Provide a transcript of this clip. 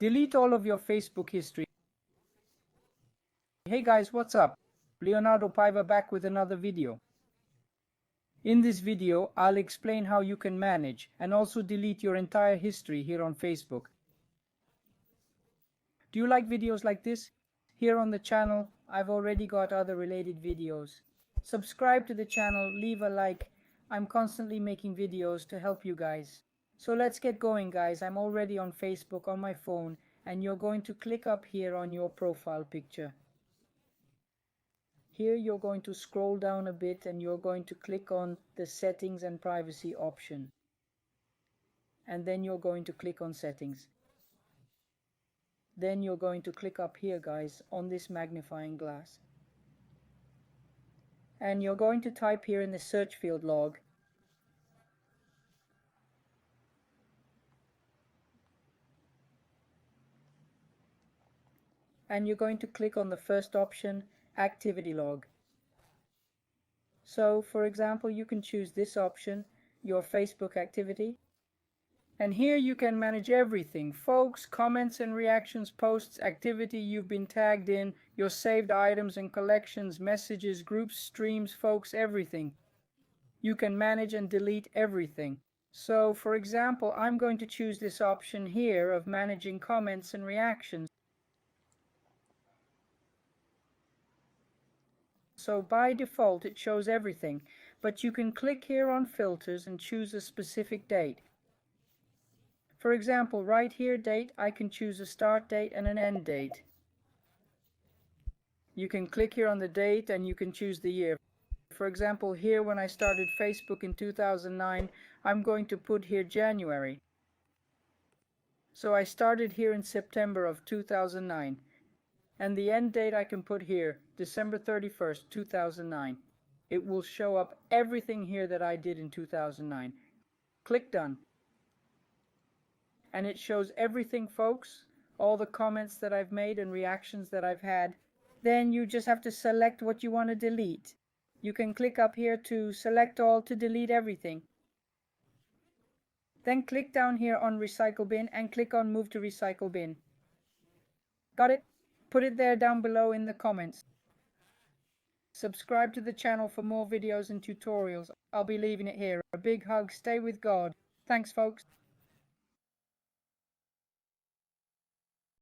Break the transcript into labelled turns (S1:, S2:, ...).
S1: Delete all of your Facebook history. Hey guys, what's up? Leonardo Paiva back with another video. In this video, I'll explain how you can manage and also delete your entire history here on Facebook. Do you like videos like this? Here on the channel, I've already got other related videos. Subscribe to the channel, leave a like. I'm constantly making videos to help you guys. So let's get going, guys. I'm already on Facebook on my phone, and you're going to click up here on your profile picture. Here you're going to scroll down a bit and you're going to click on the settings and privacy option. And then you're going to click on settings. Then you're going to click up here, guys, on this magnifying glass. And you're going to type here in the search field log. And you're going to click on the first option, activity log. So, for example, you can choose this option, your Facebook activity. And here you can manage everything, folks, comments and reactions, posts, activity you've been tagged in, your saved items and collections, messages, groups, streams, folks, everything. You can manage and delete everything. So, for example, I'm going to choose this option here of managing comments and reactions. So by default it shows everything, but you can click here on filters and choose a specific date. For example, right here, date, I can choose a start date and an end date. You can click here on the date and you can choose the year. For example, here when I started Facebook in 2009, I'm going to put here January. So I started here in September of 2009. And the end date I can put here, December 31st, 2009. It will show up everything here that I did in 2009. Click done. And it shows everything, folks, all the comments that I've made and reactions that I've had. Then you just have to select what you want to delete. You can click up here to select all to delete everything. Then click down here on recycle bin and click on move to recycle bin. Got it? Put it there down below in the comments. Subscribe to the channel for more videos and tutorials. I'll be leaving it here. A big hug. Stay with God. Thanks, folks.